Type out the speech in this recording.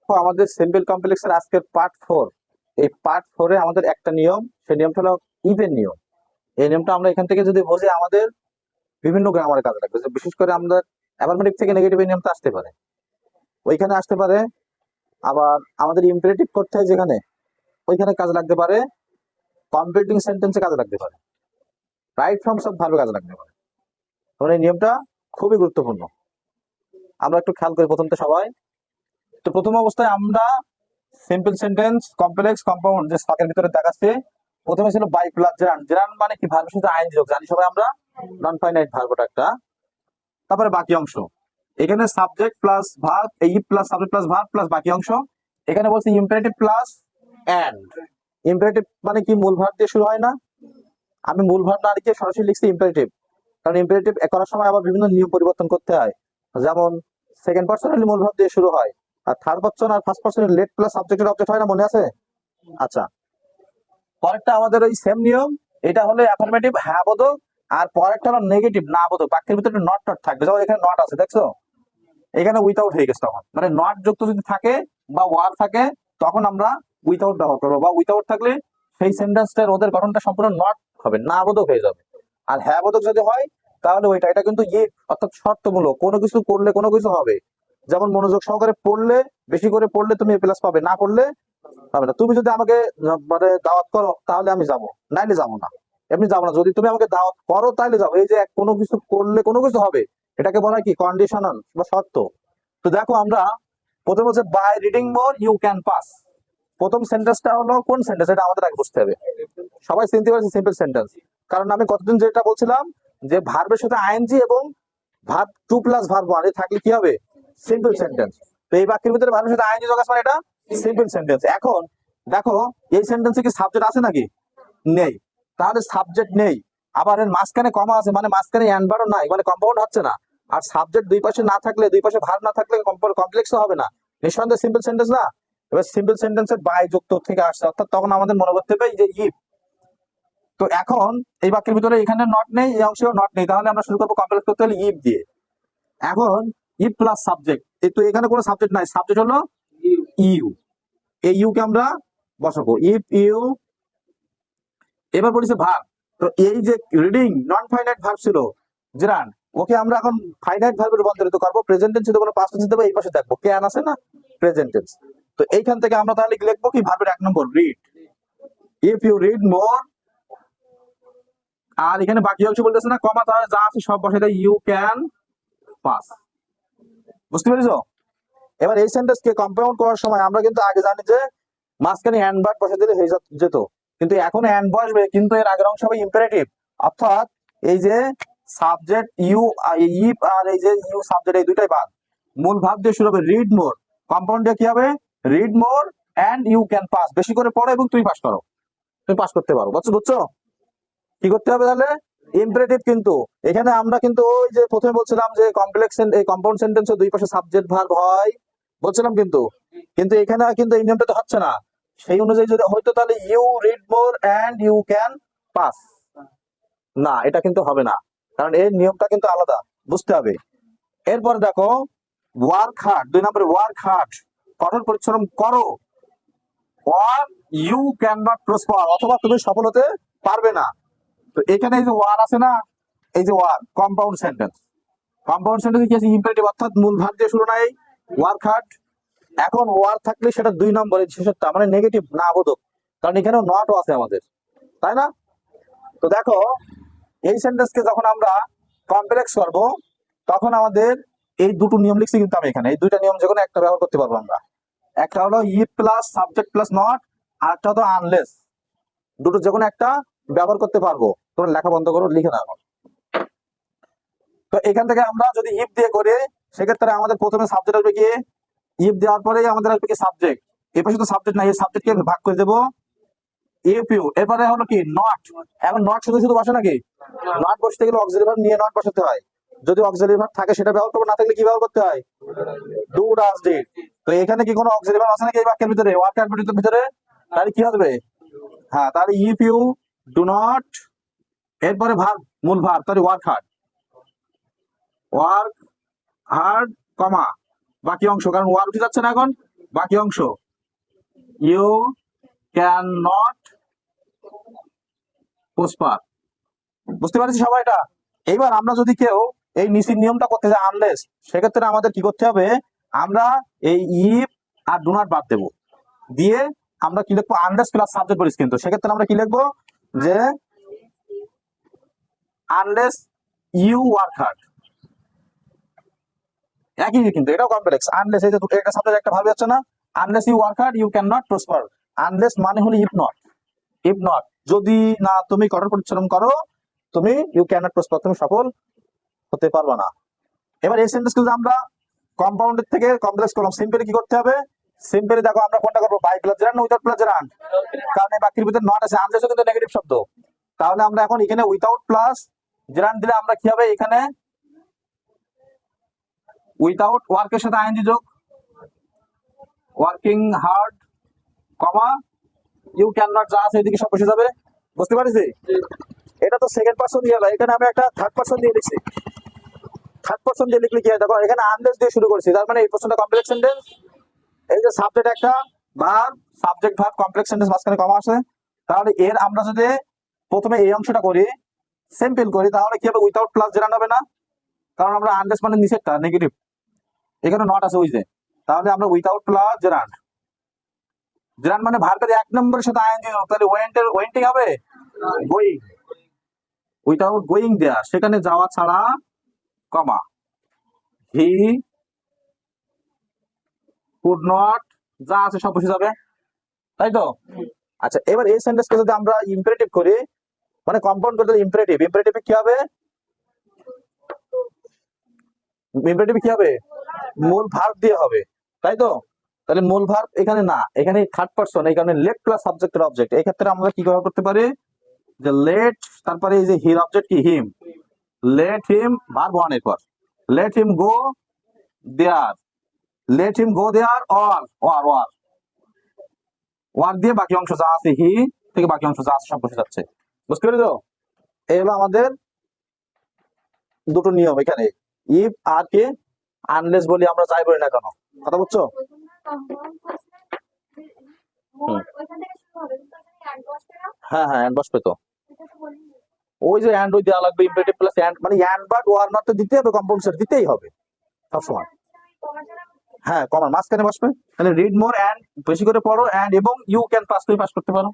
তো আমাদের সিম্পল কমপ্লেক্সের আজকের পার্ট 4। এই পার্ট 4-এ আমাদের একটা নিয়ম, সেই নিয়মটা হলো ইভেন নিয়ম। এই নিয়মটা আমরা এখান থেকে যদি বুঝি আমাদের বিভিন্ন গ্রামারে কাজে লাগবে। বিশেষ করে আমরা অ্যাফার্মেটিভ থেকে নেগেটিভ এই নিয়মটা আসতে পারে, ওইখানে আসতে পারে। আবার আমাদের ইম্পারেটিভ করতে হয় যেখানে, ওইখানে কাজে লাগতে পারে। কমপ্লিটিং সেন্টেন্সে কাজে লাগতে পারে, রাইট ফর্মস অফ ভার্বে কাজে লাগতে পারে। তখন এই নিয়মটা খুবই গুরুত্বপূর্ণ। আমরা একটু খেয়াল করি প্রথমটা সবাই। তো প্রথম অবস্থায় আমরা সিম্পল সেন্টেন্স, কমপ্লেক্স, কম্পাউন্ড যে ফাঁকের ভিতরে দেখাচ্ছে, প্রথমে ছিল বাই প্লাস জেরান। জেরান মানে কি? ভার্বের সাথে আইএনজি যোগ, জানি সবাই আমরা, নন ফাইনাইট ভার্ব ওটা একটা। তারপরে বাকি অংশ, এখানে সাবজেক্ট প্লাস ভার্ব, এই plus subject plus verb plus বাকি অংশ। এখানে বলছি ইম্পারেটিভ প্লাস এন্ড। ইম্পারেটিভ মানে কি? মূল ভার্ব দিয়ে শুরু হয় না? আমি মূল ভার্ব না লিখে সরাসরি লিখছি ইম্পারেটিভ, কারণ ইম্পারেটিভ করার সময় আবার বিভিন্ন নিয়ম পরিবর্তন করতে হয়। যেমন সেকেন্ড পারসন হলে মূল ভার্ব দিয়ে শুরু হয়, আর থার্ড পারসন আর ফার্স্ট পারসন লেট প্লাস সাবজেক্টের অবজেক্ট হয় না, মনে আছে? আচ্ছা, পরেরটা আমাদের ওই সেম নিয়ম। এটা হলো অ্যাফার্মেটিভ হ্যাঁ বোধক, আর পরেরটা হলো নেগেটিভ না বোধক। বাক্যের ভিতরে নট নট থাকবে, যেমন এখানে নট আছে, দেখছো? এখানে উইথাউট হয়ে গেছে। তখন মানে নট যুক্ত যদি থাকে বা ওয়ার থাকে, তখন আমরা উইথাউট ব্যবহার করবো, বা উইথাউট থাকলে সেই সেন্টেন্সটার ওদের গঠনটা সম্পূর্ণ নট হবে, না বোধক হয়ে যাবে। আর হ্যাঁ বোধক যদি হয় তাহলে ওইটা, এটা কিন্তু অর্থাৎ শর্তমূলক, কোনো কিছু করলে কোনো কিছু হবে। যেমন মনোযোগ সহকারে পড়লে, বেশি করে পড়লে তুমি এ প্লাস পাবে, না পড়লে পাবে না। তুমি যদি আমাকে মানে দাওয়াত করো তাহলে আমি যাবো, নাইলে যাবো না। এমনি যাবো না। যদি তুমি আমাকে দাওয়াত করো তাহলে যাবো। এই যে কোনো কিছু করলে কোনো কিছু হবে, এটাকে বলা হয় কি? কন্ডিশনাল বা শর্ত। তো দেখো আমরা প্রথম হচ্ছে by reading more you can pass. প্রথম সেন্টেন্সটা হলো কোন সেন্টেন্স, এটা আমাদের আগে বুঝতে হবে। সবাই চিনতে পারছি সিম্পল সেন্টেন্স, কারণ আমি কতদিন যেটা বলছিলাম যে ভার্বের সাথে আইএনজি এবং verb two plus verb one থাকলে কি হবে? Simple sentence. তো এই বাক্যের ভিতরে ভার্বের সাথে আইএনজি যোগ আছে মানে এটা সিম্পল সেন্টেন্স। এখন দেখো এই সেন্টেন্সে কি সাবজেক্ট আছে নাকি? নেই। তাহলে সাবজেক্ট নেই, আবার এর মাঝখানে কমা আছে, মানে মাঝখানে অ্যান্ডভারও নাই, মানে কম্পাউন্ড হচ্ছে না। আর সাবজেক্ট দুই পাশে না থাকলে, দুই পাশে ভার্ব না থাকলে কমপ্লেক্সও হবে না, নিঃসন্দেহে সিম্পল সেন্টেন্স না। এবার সিম্পল সেন্টেন্সের বাই যুক্ত থেকে আসছে, অর্থাৎ তখন আমাদের মনে করতে হবে যে ইফ। তো এখন এই বাক্যের ভিতরে এখানে নট নেই, এই অংশেও নট নেই, তাহলে আমরা শুরু করবো কমপ্লেক্স করতে হলে ইফ দিয়ে। এখন ইফ প্লাস সাবজেক্ট, তো এখানে কোনো সাবজেক্ট নাই, সাবজেক্ট হলো ইউ। এই ইউ কে আমরা বসাবো, ইফ ইউ। এবার বলেছে ভার্ব। তো এই যে রিডিং নন ফাইনাইট ভার্ব ছিল জিরান, ওকে আমরা এখন ফাইনাইট ভার্বে রূপান্তরিত করবো। প্রেজেন্ট টেন্স দেবো না পাস্ট টেন্স দেবো? এই পাশে দেখবো ক্যান আছে না, প্রেজেন্ট টেন্স। তো এইখান থেকে আমরা তাহলে লিখবো কি? ভার্বের 1 নম্বর read, if you read more. আর এখানে বাকি অংশ বলতেছে না কমা, তাহলে যা আছে সব বসাই দেয়, ইউ ক্যান পাস। বুঝতে পেরেছো? এবার এই সেন্টেন্স কে কম্পাউন্ড করার সময় আমরা কিন্তু আগে জানি যে মাঝখানে অ্যান্ড ভার্ব বসে দিলে হয়ে যেত, কিন্তু এখন অ্যান্ড বসবে, কিন্তু এর আগের অংশ হবে ইম্পারেটিভ। অর্থাৎ এই যে সাবজেক্ট ইউ, ইফ আর এই যে ইউ সাবজেক্ট, এই দুইটাই বাদ। মূল ভাব দিয়ে শুরু হবে রিড মোর, কম্পাউন্ড দিয়ে কি হবে? Read more and you can pass. বেশি করে পড়ো এবং তুমি পাস করো, তুমি পাস করতে পারো। বুঝছো? কি করতে হবে তাহলে? ইম্পারেটিভ। কিন্তু এখানে আমরা কিন্তু ওই যে প্রথমে বলছিলাম যে কমপ্লেক্স, এই কম্পাউন্ড সেন্টেন্সে দুই পাশে সাবজেক্ট ভার্ব হয় বলছিলাম, কিন্তু কিন্তু এখানে কিন্তু এই নিয়মটা তো হচ্ছে না। সেই অনুযায়ী যদি হয়তো তাহলে you read more and you can pass, না এটা কিন্তু হবে না, কারণ এর নিয়মটা কিন্তু আলাদা, বুঝতে হবে। এরপর দেখো ওয়ার্ক হার্ড, 2 নম্বরে ওয়ার্ক হার্ড, কঠোর পরিশ্রম করো। or you cannot prosper, অথবা তুমি সফল হতে পারবে না। তো এখানে এই যে ওয়ার আছে না, এই যে or compound sentence. Compound sentence কি আছে? ইম্পারেটিভ, অর্থাৎ মূল ভার্ব দিয়ে শুরু নাই, ওয়ার্ক হার্ড। এখন ওয়ার থাকলে সেটা 2 নম্বরের শেষেরটা, মানে নেগেটিভ না বোধক, কারণ এখানেও নটও আছে আমাদের, তাই না? তো দেখো এই সেন্টেন্সকে যখন আমরা কমপ্লেক্স করব, তখন আমাদের এই দুটো নিয়ম লিখছি কিন্তু আমি এখানে, এই দুইটা নিয়ম যে কোনো একটা ব্যবহার করতে পারবো আমরা। একটা হলো if plus subject plus not, আর একটা হলো আনলেস। দুটো যে কোনো একটা ব্যবহার করতে পারবো। তোমরা লেখা বন্ধ করো, লিখে নাও। তো এখান থেকে আমরা যদি ইফ দিয়ে করি, সেক্ষেত্রে আমাদের প্রথমে সাবজেক্ট আসবে কি? ইফ দেওয়ার পরেই আমাদের আসবে কি? সাবজেক্ট। এই পাশে তো সাবজেক্ট নাই, এই সাবজেক্টকে ভাগ করে দেবো ইফ ইউ। এরপরে হলো কি? নট। এখন নট শুধু শুধু বসে নাকি? নট বসতে গেলে অক্সিলারি ভার্ব নিয়ে নট বসাতে হয়। যদি অক্সিলারি ভার্ব থাকে সেটা ব্যবহার করবো, না থাকলে কি ব্যবহার করতে হয়? Do does did. তো এখানে কি কোনো অক্সিলারি ভার্ব আছে নাকি এই বাক্যের ভিতরে, ওয়ার্ক এর ভিতরে? তাহলে কি হবে? হ্যাঁ, তাহলে ইফ ইউ ডু নট, এরপরে ভার্ব, মূল ভার্ব, তাহলে ওয়ার্ক হার্ড, ওয়ার্ক হার্ড কমা বাকি অংশ, কারণ ওয়ার উঠে যাচ্ছে না এখন, বাকি অংশ ইউ ক্যান নট প্রসপার। বুঝতে পারছি সবাই এটা? এইবার আমরা যদি কেউ এই নিচের নিয়মটা করতে চাই আনলেস, সেক্ষেত্রে আমাদের কি করতে হবে, আমরা এই ইফ আর ডু নট বাদ দেবো, দিয়ে আমরা কি লিখবো, আনলেস প্লাস সাবজেক্ট বলিস। কিন্তু সেক্ষেত্রে আমরা কি লিখবো, যে আনলেস ইউ ওয়ার্ক হার্ড। একই কিন্তু এটাও কমপ্লেক্স। আনলেস, এই যে দুটো, একটা সাবজেক্ট একটা ভার্ব যাচ্ছে না, unless you work hard you can not prosper. Unless মানে হলো ইফ নট, ইফ নট যদি না তুমি কঠোর পরিশ্রম করো, তুমি ইউ ক্যান নট প্রসপার, তুমি সফল হতে পারবে না। এবার এই সেন্টেন্স যদি আমরা কম্পাউন্ডের থেকে কমপ্লেক্স করলাম, সিম্পলি কি করতে হবে, সিম্পলি দেখো আমরা কোনটা করবো, by plus gerund without plus gerund, কারণ এই বাক্যের ভিতরে নট আছে, আনলেসও কিন্তু নেগেটিভ শব্দ। তাহলে আমরা এখন এখানে উইথাউট প্লাস জেরান্ড দিলে আমরা কি হবে, এখানে উইথাউট ওয়ার্কের সাথে আইএনজি যোগ, working hard, comma you can not, যা আছে এদিকে সব বসে যাবে। বুঝতে পারছি? এটা তো সেকেন্ড পারসন দিয়ে গেল, এখানে আমি একটা থার্ড পারসন দিয়ে লিখছি। থার্ড পারসন দিয়ে লিখলে কি হয়, দেখো এখানে আনলেস দিয়ে শুরু করছি, তার মানে এই প্রশ্নটা কমপ্লেক্স সেন্টেন্স। এই যে সাবজেক্ট একটা verb, subject verb complex sentence, মাঝখানে কমা আছে। তাহলে এর আমরা যদি প্রথমে এই অংশটা করি, সিম্পল করি, তাহলে কি হবে, উইথাউট প্লাস জেরান্ড হবে না, কারণ আমরা আনলেস মানে নিচেরটা নেগেটিভ, এখানে নট আছে ওই যে। তাহলে আমরা উইথাউট প্লাস জেরান্ড, জেরান্ড মানে ভার্বের এক নম্বরের সাথে আইএনজি, তাহলে ওয়েন্টিং হবে গোয়িং, উইথাউট গোয়িং দেয়া, সেখানে যাওয়া ছাড়া, কমা হি কুড নট, যা আছে সব বসে যাবে, তাই তো? আচ্ছা, এবার এই সেন্টেন্সকে যদি আমরা ইম্পারেটিভ করি, মানে কম্পাউন্ড করতে, ইম্পারেটিভ, ইম্পারেটিভ কি হবে, ইম্পারেটিভ কি হবে, মূল ভার্ব দিয়ে হবে, তাই তো? তাহলে মূল ভার্ব এখানে না, এখানে থার্ড পারসন, এই কারণে লেট প্লাস সাবজেক্টের অবজেক্ট। এই ক্ষেত্রে আমরা কি ব্যবহার করতে পারি, যে লেট, তারপরে এই যে হির অবজেক্ট কি, him, let him verb one এর পর, let him go there, let him go there, or or or or দিয়ে বাকি অংশ যা আছে, হি থেকে বাকি অংশ যা আছে সব বসে যাচ্ছে। বুঝতে পেরেছো? এই হলো আমাদের দুটো নিয়ম এখানে, ইফ আর কে আনলেস বলি আমরা, যাই বলি না কেন, কথা বুঝছো? হ্যাঁ হ্যাঁ, অ্যান্ড বসবে তো, ওই যে অ্যান্ড ওই দেওয়া লাগবে, ইম্পারেটিভ প্লাস অ্যান্ড, মানে অ্যান্ড বাট ওয়ার নট তো দিতে হবে, কম্পাউন্ড দিতেই হবে সবসময়। হ্যাঁ, কমার মাঝখানে বসবে, তাহলে রিড মোর, অ্যান্ড বেশি করে পড়ো, অ্যান্ড এবং ইউ ক্যান পাস, তুমি পাস করতে পারো।